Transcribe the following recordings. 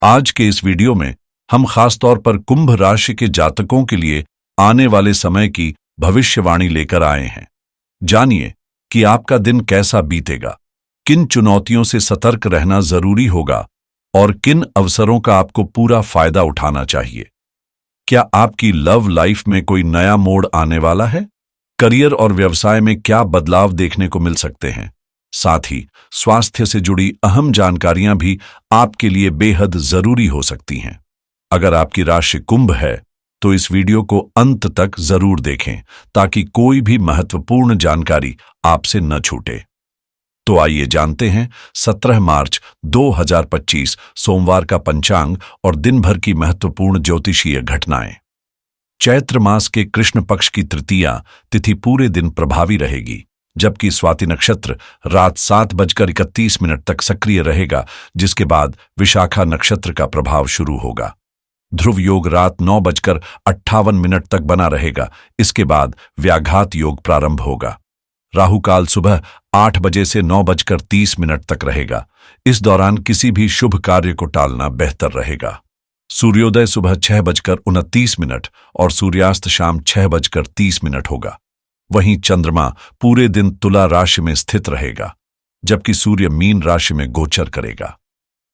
आज के इस वीडियो में हम खासतौर पर कुंभ राशि के जातकों के लिए आने वाले समय की भविष्यवाणी लेकर आए हैं। जानिए कि आपका दिन कैसा बीतेगा, किन चुनौतियों से सतर्क रहना जरूरी होगा और किन अवसरों का आपको पूरा फायदा उठाना चाहिए। क्या आपकी लव लाइफ में कोई नया मोड़ आने वाला है? करियर और व्यवसाय में क्या बदलाव देखने को मिल सकते हैं? साथ ही स्वास्थ्य से जुड़ी अहम जानकारियां भी आपके लिए बेहद जरूरी हो सकती हैं। अगर आपकी राशि कुंभ है तो इस वीडियो को अंत तक जरूर देखें ताकि कोई भी महत्वपूर्ण जानकारी आपसे न छूटे। तो आइए जानते हैं 17 मार्च 2025 सोमवार का पंचांग और दिन भर की महत्वपूर्ण ज्योतिषीय घटनाएं। चैत्र मास के कृष्ण पक्ष की तृतीया तिथि पूरे दिन प्रभावी रहेगी, जबकि स्वाति नक्षत्र रात 7:31 तक सक्रिय रहेगा, जिसके बाद विशाखा नक्षत्र का प्रभाव शुरू होगा। ध्रुव योग रात 9:58 तक बना रहेगा, इसके बाद व्याघात योग प्रारंभ होगा। राहु काल सुबह 8 बजे से 9:30 तक रहेगा। इस दौरान किसी भी शुभ कार्य को टालना बेहतर रहेगा। सूर्योदय सुबह 6:29 और सूर्यास्त शाम 6:30 होगा। वहीं चंद्रमा पूरे दिन तुला राशि में स्थित रहेगा, जबकि सूर्य मीन राशि में गोचर करेगा।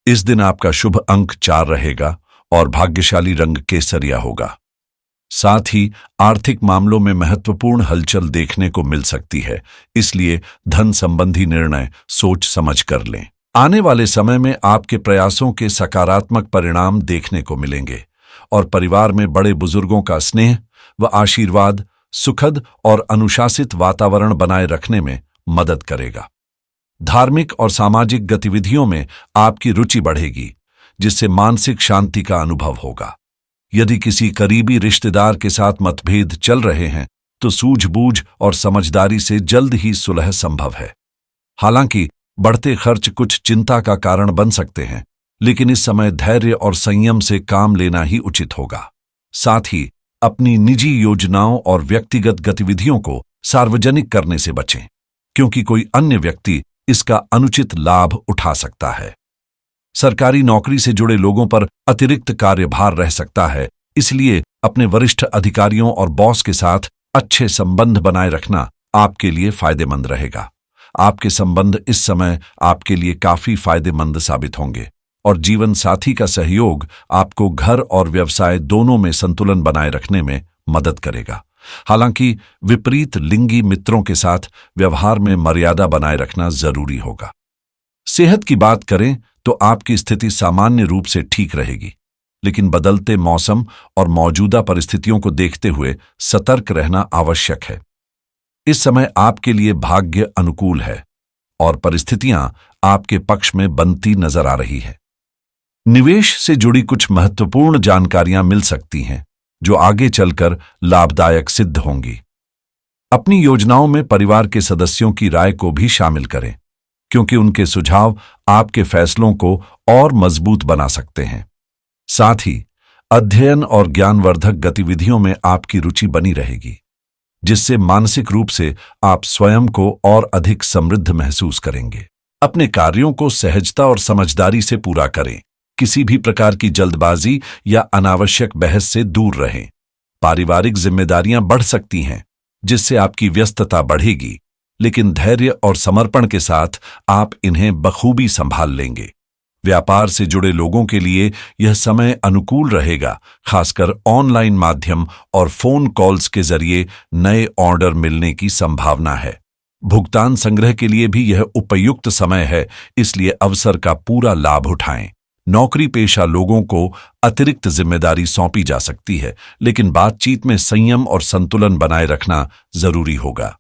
इस दिन आपका शुभ अंक 4 रहेगा और भाग्यशाली रंग केसरिया होगा। साथ ही आर्थिक मामलों में महत्वपूर्ण हलचल देखने को मिल सकती है, इसलिए धन संबंधी निर्णय सोच समझ कर लें। आने वाले समय में आपके प्रयासों के सकारात्मक परिणाम देखने को मिलेंगे और परिवार में बड़े बुजुर्गों का स्नेह व आशीर्वाद सुखद और अनुशासित वातावरण बनाए रखने में मदद करेगा। धार्मिक और सामाजिक गतिविधियों में आपकी रुचि बढ़ेगी, जिससे मानसिक शांति का अनुभव होगा। यदि किसी करीबी रिश्तेदार के साथ मतभेद चल रहे हैं तो सूझबूझ और समझदारी से जल्द ही सुलह संभव है। हालांकि बढ़ते खर्च कुछ चिंता का कारण बन सकते हैं, लेकिन इस समय धैर्य और संयम से काम लेना ही उचित होगा। साथ ही अपनी निजी योजनाओं और व्यक्तिगत गतिविधियों को सार्वजनिक करने से बचें, क्योंकि कोई अन्य व्यक्ति इसका अनुचित लाभ उठा सकता है। सरकारी नौकरी से जुड़े लोगों पर अतिरिक्त कार्यभार रह सकता है, इसलिए अपने वरिष्ठ अधिकारियों और बॉस के साथ अच्छे संबंध बनाए रखना आपके लिए फायदेमंद रहेगा। आपके संबंध इस समय आपके लिए काफी फायदेमंद साबित होंगे और जीवन साथी का सहयोग आपको घर और व्यवसाय दोनों में संतुलन बनाए रखने में मदद करेगा। हालांकि विपरीत लिंगी मित्रों के साथ व्यवहार में मर्यादा बनाए रखना जरूरी होगा। सेहत की बात करें तो आपकी स्थिति सामान्य रूप से ठीक रहेगी, लेकिन बदलते मौसम और मौजूदा परिस्थितियों को देखते हुए सतर्क रहना आवश्यक है। इस समय आपके लिए भाग्य अनुकूल है और परिस्थितियां आपके पक्ष में बनती नजर आ रही है। निवेश से जुड़ी कुछ महत्वपूर्ण जानकारियां मिल सकती हैं, जो आगे चलकर लाभदायक सिद्ध होंगी। अपनी योजनाओं में परिवार के सदस्यों की राय को भी शामिल करें, क्योंकि उनके सुझाव आपके फैसलों को और मजबूत बना सकते हैं। साथ ही अध्ययन और ज्ञानवर्धक गतिविधियों में आपकी रुचि बनी रहेगी, जिससे मानसिक रूप से आप स्वयं को और अधिक समृद्ध महसूस करेंगे। अपने कार्यों को सहजता और समझदारी से पूरा करें। किसी भी प्रकार की जल्दबाजी या अनावश्यक बहस से दूर रहें। पारिवारिक जिम्मेदारियां बढ़ सकती हैं, जिससे आपकी व्यस्तता बढ़ेगी, लेकिन धैर्य और समर्पण के साथ आप इन्हें बखूबी संभाल लेंगे। व्यापार से जुड़े लोगों के लिए यह समय अनुकूल रहेगा, खासकर ऑनलाइन माध्यम और फोन कॉल्स के जरिए नए ऑर्डर मिलने की संभावना है। भुगतान संग्रह के लिए भी यह उपयुक्त समय है, इसलिए अवसर का पूरा लाभ उठाएं। नौकरी पेशा लोगों को अतिरिक्त जिम्मेदारी सौंपी जा सकती है, लेकिन बातचीत में संयम और संतुलन बनाए रखना जरूरी होगा।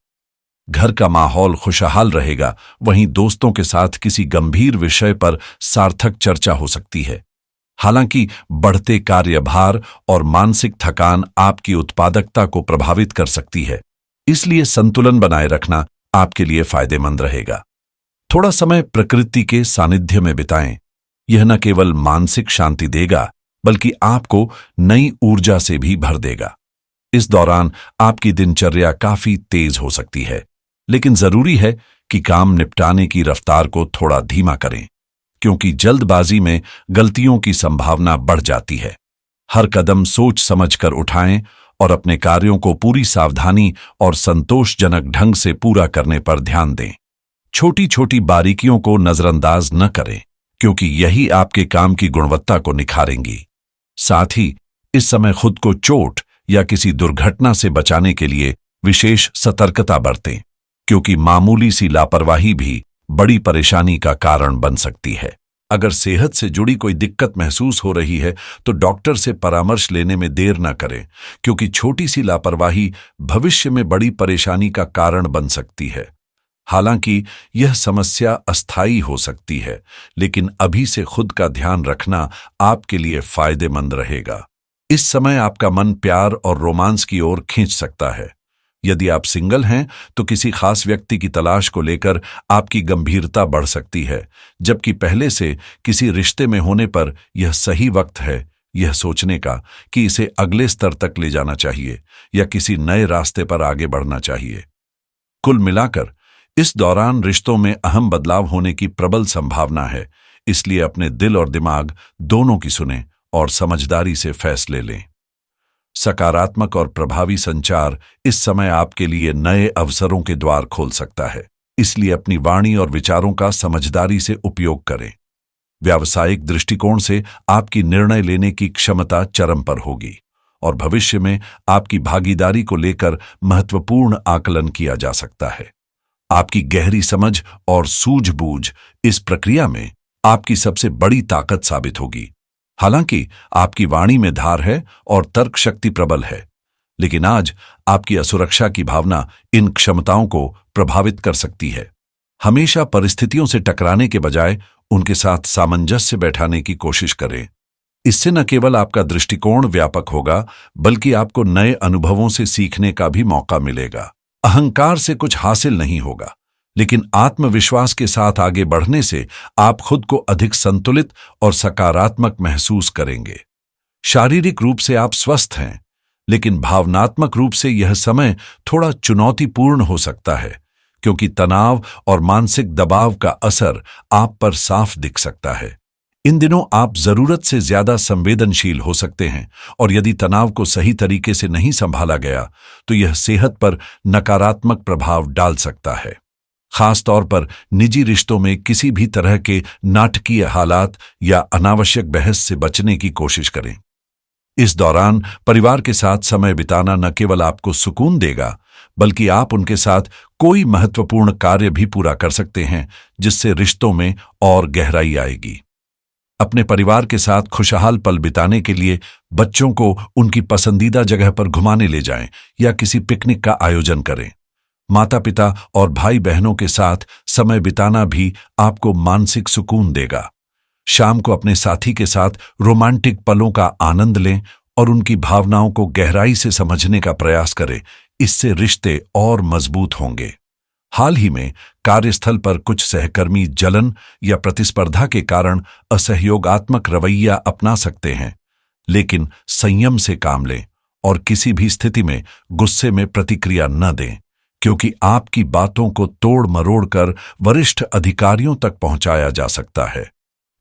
घर का माहौल खुशहाल रहेगा, वहीं दोस्तों के साथ किसी गंभीर विषय पर सार्थक चर्चा हो सकती है। हालांकि बढ़ते कार्यभार और मानसिक थकान आपकी उत्पादकता को प्रभावित कर सकती है, इसलिए संतुलन बनाए रखना आपके लिए फायदेमंद रहेगा। थोड़ा समय प्रकृति के सानिध्य में बिताएं। यह न केवल मानसिक शांति देगा, बल्कि आपको नई ऊर्जा से भी भर देगा। इस दौरान आपकी दिनचर्या काफी तेज हो सकती है, लेकिन जरूरी है कि काम निपटाने की रफ्तार को थोड़ा धीमा करें। क्योंकि जल्दबाजी में गलतियों की संभावना बढ़ जाती है। हर कदम सोच समझकर उठाएं और अपने कार्यों को पूरी सावधानी और संतोषजनक ढंग से पूरा करने पर ध्यान दें। छोटी छोटी बारीकियों को नजरअंदाज न करें, क्योंकि यही आपके काम की गुणवत्ता को निखारेंगी। साथ ही इस समय खुद को चोट या किसी दुर्घटना से बचाने के लिए विशेष सतर्कता बरतें, क्योंकि मामूली सी लापरवाही भी बड़ी परेशानी का कारण बन सकती है। अगर सेहत से जुड़ी कोई दिक्कत महसूस हो रही है तो डॉक्टर से परामर्श लेने में देर न करें, क्योंकि छोटी सी लापरवाही भविष्य में बड़ी परेशानी का कारण बन सकती है। हालांकि यह समस्या अस्थायी हो सकती है, लेकिन अभी से खुद का ध्यान रखना आपके लिए फायदेमंद रहेगा। इस समय आपका मन प्यार और रोमांस की ओर खींच सकता है। यदि आप सिंगल हैं तो किसी खास व्यक्ति की तलाश को लेकर आपकी गंभीरता बढ़ सकती है, जबकि पहले से किसी रिश्ते में होने पर यह सही वक्त है यह सोचने का कि इसे अगले स्तर तक ले जाना चाहिए या किसी नए रास्ते पर आगे बढ़ना चाहिए। कुल मिलाकर इस दौरान रिश्तों में अहम बदलाव होने की प्रबल संभावना है, इसलिए अपने दिल और दिमाग दोनों की सुनें और समझदारी से फैसले लें। सकारात्मक और प्रभावी संचार इस समय आपके लिए नए अवसरों के द्वार खोल सकता है, इसलिए अपनी वाणी और विचारों का समझदारी से उपयोग करें। व्यावसायिक दृष्टिकोण से आपकी निर्णय लेने की क्षमता चरम पर होगी और भविष्य में आपकी भागीदारी को लेकर महत्वपूर्ण आकलन किया जा सकता है। आपकी गहरी समझ और सूझबूझ इस प्रक्रिया में आपकी सबसे बड़ी ताकत साबित होगी। हालांकि आपकी वाणी में धार है और तर्क शक्ति प्रबल है, लेकिन आज आपकी असुरक्षा की भावना इन क्षमताओं को प्रभावित कर सकती है। हमेशा परिस्थितियों से टकराने के बजाय उनके साथ सामंजस्य बैठाने की कोशिश करें। इससे न केवल आपका दृष्टिकोण व्यापक होगा, बल्कि आपको नए अनुभवों से सीखने का भी मौका मिलेगा। अहंकार से कुछ हासिल नहीं होगा, लेकिन आत्मविश्वास के साथ आगे बढ़ने से आप खुद को अधिक संतुलित और सकारात्मक महसूस करेंगे। शारीरिक रूप से आप स्वस्थ हैं, लेकिन भावनात्मक रूप से यह समय थोड़ा चुनौतीपूर्ण हो सकता है, क्योंकि तनाव और मानसिक दबाव का असर आप पर साफ दिख सकता है। इन दिनों आप जरूरत से ज्यादा संवेदनशील हो सकते हैं और यदि तनाव को सही तरीके से नहीं संभाला गया तो यह सेहत पर नकारात्मक प्रभाव डाल सकता है। खास तौर पर निजी रिश्तों में किसी भी तरह के नाटकीय हालात या अनावश्यक बहस से बचने की कोशिश करें। इस दौरान परिवार के साथ समय बिताना न केवल आपको सुकून देगा, बल्कि आप उनके साथ कोई महत्वपूर्ण कार्य भी पूरा कर सकते हैं, जिससे रिश्तों में और गहराई आएगी। अपने परिवार के साथ खुशहाल पल बिताने के लिए बच्चों को उनकी पसंदीदा जगह पर घुमाने ले जाएं या किसी पिकनिक का आयोजन करें। माता पिता और भाई बहनों के साथ समय बिताना भी आपको मानसिक सुकून देगा। शाम को अपने साथी के साथ रोमांटिक पलों का आनंद लें और उनकी भावनाओं को गहराई से समझने का प्रयास करें। इससे रिश्ते और मजबूत होंगे। हाल ही में कार्यस्थल पर कुछ सहकर्मी जलन या प्रतिस्पर्धा के कारण असहयोगात्मक रवैया अपना सकते हैं, लेकिन संयम से काम लें और किसी भी स्थिति में गुस्से में प्रतिक्रिया न दें, क्योंकि आपकी बातों को तोड़ मरोड़ कर वरिष्ठ अधिकारियों तक पहुंचाया जा सकता है।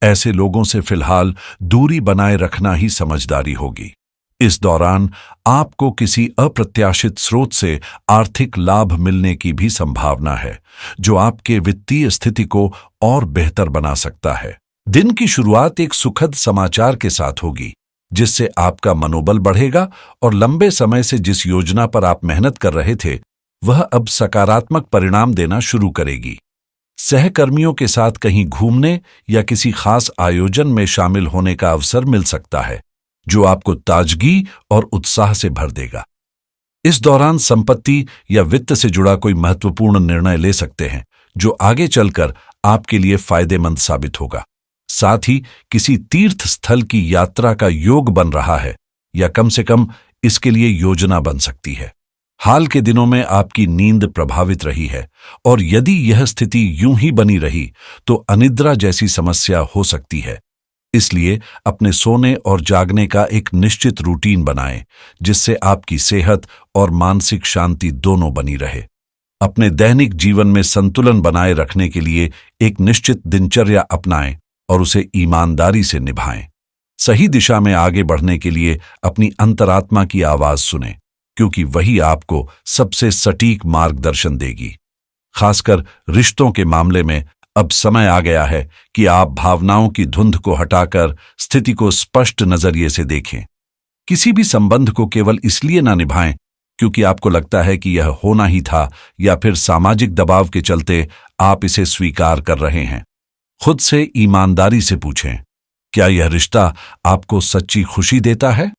ऐसे लोगों से फिलहाल दूरी बनाए रखना ही समझदारी होगी। इस दौरान आपको किसी अप्रत्याशित स्रोत से आर्थिक लाभ मिलने की भी संभावना है, जो आपके वित्तीय स्थिति को और बेहतर बना सकता है। दिन की शुरुआत एक सुखद समाचार के साथ होगी, जिससे आपका मनोबल बढ़ेगा और लंबे समय से जिस योजना पर आप मेहनत कर रहे थे, वह अब सकारात्मक परिणाम देना शुरू करेगी। सहकर्मियों के साथ कहीं घूमने या किसी खास आयोजन में शामिल होने का अवसर मिल सकता है, जो आपको ताजगी और उत्साह से भर देगा। इस दौरान संपत्ति या वित्त से जुड़ा कोई महत्वपूर्ण निर्णय ले सकते हैं, जो आगे चलकर आपके लिए फायदेमंद साबित होगा। साथ ही किसी तीर्थ स्थल की यात्रा का योग बन रहा है या कम से कम इसके लिए योजना बन सकती है। हाल के दिनों में आपकी नींद प्रभावित रही है और यदि यह स्थिति यूं ही बनी रही तो अनिद्रा जैसी समस्या हो सकती है। इसलिए अपने सोने और जागने का एक निश्चित रूटीन बनाएं, जिससे आपकी सेहत और मानसिक शांति दोनों बनी रहे। अपने दैनिक जीवन में संतुलन बनाए रखने के लिए एक निश्चित दिनचर्या अपनाएं और उसे ईमानदारी से निभाएं। सही दिशा में आगे बढ़ने के लिए अपनी अंतरात्मा की आवाज सुनें, क्योंकि वही आपको सबसे सटीक मार्गदर्शन देगी। खासकर रिश्तों के मामले में अब समय आ गया है कि आप भावनाओं की धुंध को हटाकर स्थिति को स्पष्ट नजरिए से देखें। किसी भी संबंध को केवल इसलिए ना निभाएं क्योंकि आपको लगता है कि यह होना ही था, या फिर सामाजिक दबाव के चलते आप इसे स्वीकार कर रहे हैं। खुद से ईमानदारी से पूछें, क्या यह रिश्ता आपको सच्ची खुशी देता है?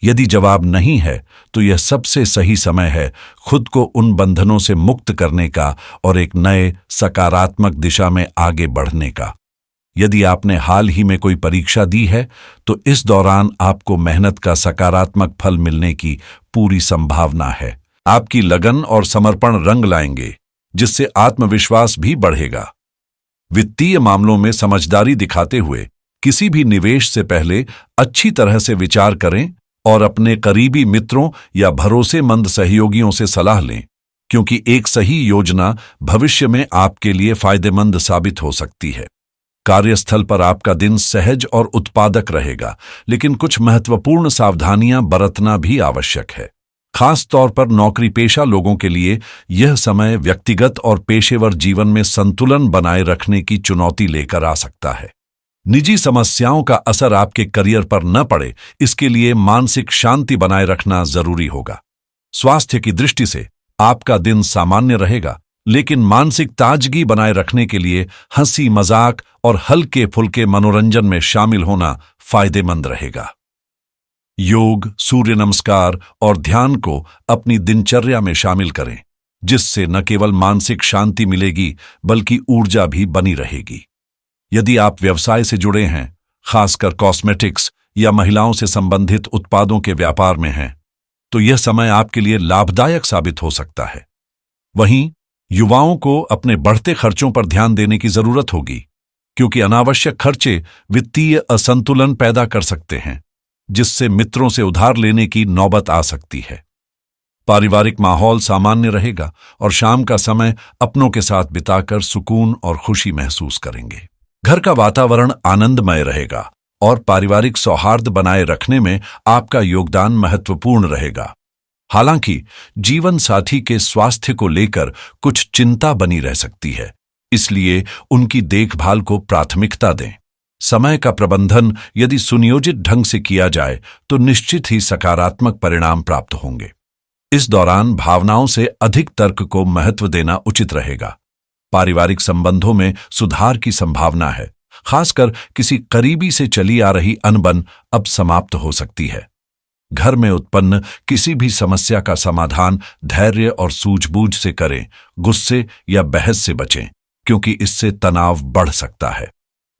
यदि जवाब नहीं है, तो यह सबसे सही समय है खुद को उन बंधनों से मुक्त करने का और एक नए सकारात्मक दिशा में आगे बढ़ने का। यदि आपने हाल ही में कोई परीक्षा दी है, तो इस दौरान आपको मेहनत का सकारात्मक फल मिलने की पूरी संभावना है। आपकी लगन और समर्पण रंग लाएंगे, जिससे आत्मविश्वास भी बढ़ेगा। वित्तीय मामलों में समझदारी दिखाते हुए किसी भी निवेश से पहले अच्छी तरह से विचार करें और अपने करीबी मित्रों या भरोसेमंद सहयोगियों से सलाह लें, क्योंकि एक सही योजना भविष्य में आपके लिए फायदेमंद साबित हो सकती है। कार्यस्थल पर आपका दिन सहज और उत्पादक रहेगा, लेकिन कुछ महत्वपूर्ण सावधानियां बरतना भी आवश्यक है। खास तौर पर नौकरी पेशा लोगों के लिए यह समय व्यक्तिगत और पेशेवर जीवन में संतुलन बनाए रखने की चुनौती लेकर आ सकता है। निजी समस्याओं का असर आपके करियर पर न पड़े, इसके लिए मानसिक शांति बनाए रखना जरूरी होगा। स्वास्थ्य की दृष्टि से आपका दिन सामान्य रहेगा, लेकिन मानसिक ताजगी बनाए रखने के लिए हंसी मजाक और हल्के फुल्के मनोरंजन में शामिल होना फायदेमंद रहेगा। योग, सूर्य नमस्कार और ध्यान को अपनी दिनचर्या में शामिल करें, जिससे न केवल मानसिक शांति मिलेगी बल्कि ऊर्जा भी बनी रहेगी। यदि आप व्यवसाय से जुड़े हैं, खासकर कॉस्मेटिक्स या महिलाओं से संबंधित उत्पादों के व्यापार में हैं, तो यह समय आपके लिए लाभदायक साबित हो सकता है। वहीं युवाओं को अपने बढ़ते खर्चों पर ध्यान देने की जरूरत होगी, क्योंकि अनावश्यक खर्चे वित्तीय असंतुलन पैदा कर सकते हैं, जिससे मित्रों से उधार लेने की नौबत आ सकती है। पारिवारिक माहौल सामान्य रहेगा और शाम का समय अपनों के साथ बिताकर सुकून और खुशी महसूस करेंगे। घर का वातावरण आनंदमय रहेगा और पारिवारिक सौहार्द बनाए रखने में आपका योगदान महत्वपूर्ण रहेगा। हालांकि जीवन साथी के स्वास्थ्य को लेकर कुछ चिंता बनी रह सकती है, इसलिए उनकी देखभाल को प्राथमिकता दें। समय का प्रबंधन यदि सुनियोजित ढंग से किया जाए तो निश्चित ही सकारात्मक परिणाम प्राप्त होंगे। इस दौरान भावनाओं से अधिक तर्क को महत्व देना उचित रहेगा। पारिवारिक संबंधों में सुधार की संभावना है, खासकर किसी करीबी से चली आ रही अनबन अब समाप्त हो सकती है। घर में उत्पन्न किसी भी समस्या का समाधान धैर्य और सूझबूझ से करें, गुस्से या बहस से बचें, क्योंकि इससे तनाव बढ़ सकता है।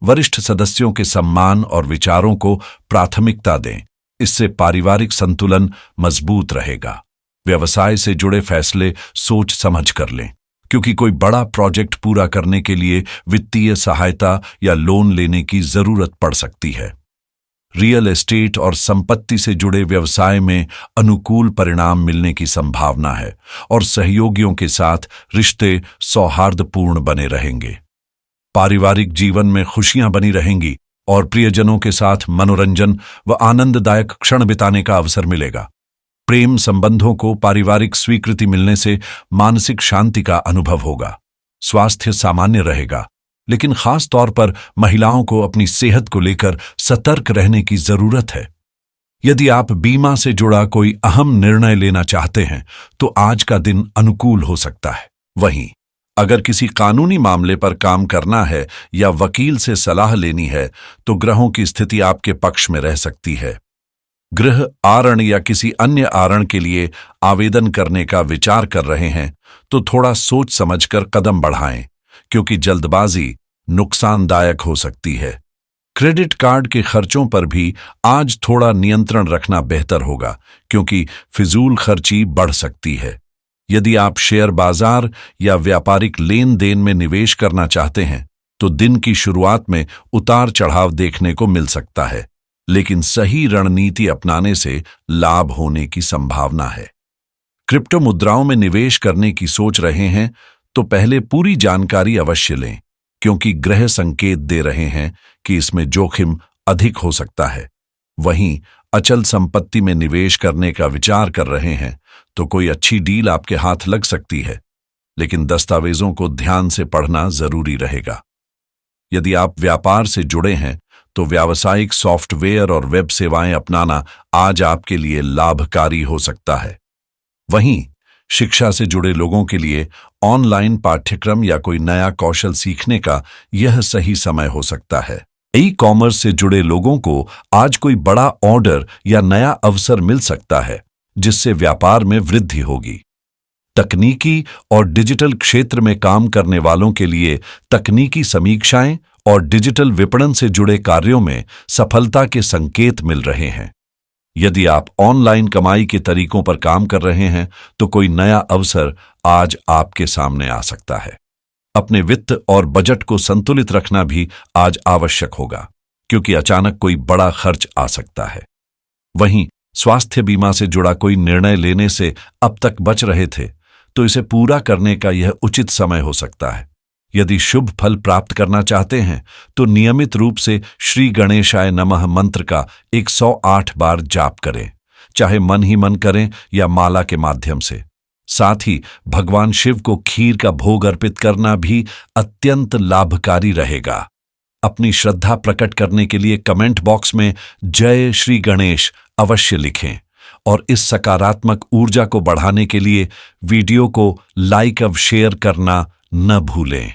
वरिष्ठ सदस्यों के सम्मान और विचारों को प्राथमिकता दें, इससे पारिवारिक संतुलन मजबूत रहेगा। व्यवसाय से जुड़े फैसले सोच समझ कर लें, क्योंकि कोई बड़ा प्रोजेक्ट पूरा करने के लिए वित्तीय सहायता या लोन लेने की जरूरत पड़ सकती है। रियल एस्टेट और संपत्ति से जुड़े व्यवसाय में अनुकूल परिणाम मिलने की संभावना है और सहयोगियों के साथ रिश्ते सौहार्दपूर्ण बने रहेंगे। पारिवारिक जीवन में खुशियां बनी रहेंगी और प्रियजनों के साथ मनोरंजन व आनंददायक क्षण बिताने का अवसर मिलेगा। प्रेम संबंधों को पारिवारिक स्वीकृति मिलने से मानसिक शांति का अनुभव होगा। स्वास्थ्य सामान्य रहेगा, लेकिन खास तौर पर महिलाओं को अपनी सेहत को लेकर सतर्क रहने की जरूरत है। यदि आप बीमा से जुड़ा कोई अहम निर्णय लेना चाहते हैं, तो आज का दिन अनुकूल हो सकता है। वहीं अगर किसी कानूनी मामले पर काम करना है या वकील से सलाह लेनी है, तो ग्रहों की स्थिति आपके पक्ष में रह सकती है। गृह आरण या किसी अन्य आरण के लिए आवेदन करने का विचार कर रहे हैं, तो थोड़ा सोच समझकर कदम बढ़ाएं, क्योंकि जल्दबाजी नुकसानदायक हो सकती है। क्रेडिट कार्ड के खर्चों पर भी आज थोड़ा नियंत्रण रखना बेहतर होगा, क्योंकि फिजूल खर्ची बढ़ सकती है। यदि आप शेयर बाजार या व्यापारिक लेन देन में निवेश करना चाहते हैं, तो दिन की शुरुआत में उतार चढ़ाव देखने को मिल सकता है, लेकिन सही रणनीति अपनाने से लाभ होने की संभावना है। क्रिप्टो मुद्राओं में निवेश करने की सोच रहे हैं, तो पहले पूरी जानकारी अवश्य लें, क्योंकि ग्रह संकेत दे रहे हैं कि इसमें जोखिम अधिक हो सकता है। वहीं अचल संपत्ति में निवेश करने का विचार कर रहे हैं तो कोई अच्छी डील आपके हाथ लग सकती है, लेकिन दस्तावेजों को ध्यान से पढ़ना जरूरी रहेगा। यदि आप व्यापार से जुड़े हैं तो व्यावसायिक सॉफ्टवेयर और वेब सेवाएं अपनाना आज आपके लिए लाभकारी हो सकता है। वहीं शिक्षा से जुड़े लोगों के लिए ऑनलाइन पाठ्यक्रम या कोई नया कौशल सीखने का यह सही समय हो सकता है। ई कॉमर्स से जुड़े लोगों को आज कोई बड़ा ऑर्डर या नया अवसर मिल सकता है, जिससे व्यापार में वृद्धि होगी। तकनीकी और डिजिटल क्षेत्र में काम करने वालों के लिए तकनीकी समीक्षाएं और डिजिटल विपणन से जुड़े कार्यों में सफलता के संकेत मिल रहे हैं। यदि आप ऑनलाइन कमाई के तरीकों पर काम कर रहे हैं तो कोई नया अवसर आज आपके सामने आ सकता है। अपने वित्त और बजट को संतुलित रखना भी आज आवश्यक होगा, क्योंकि अचानक कोई बड़ा खर्च आ सकता है। वहीं स्वास्थ्य बीमा से जुड़ा कोई निर्णय लेने से अब तक बच रहे थे तो इसे पूरा करने का यह उचित समय हो सकता है। यदि शुभ फल प्राप्त करना चाहते हैं तो नियमित रूप से श्री गणेशाय नमः मंत्र का 108 बार जाप करें, चाहे मन ही मन करें या माला के माध्यम से। साथ ही भगवान शिव को खीर का भोग अर्पित करना भी अत्यंत लाभकारी रहेगा। अपनी श्रद्धा प्रकट करने के लिए कमेंट बॉक्स में जय श्री गणेश अवश्य लिखें और इस सकारात्मक ऊर्जा को बढ़ाने के लिए वीडियो को लाइक और शेयर करना न भूलें।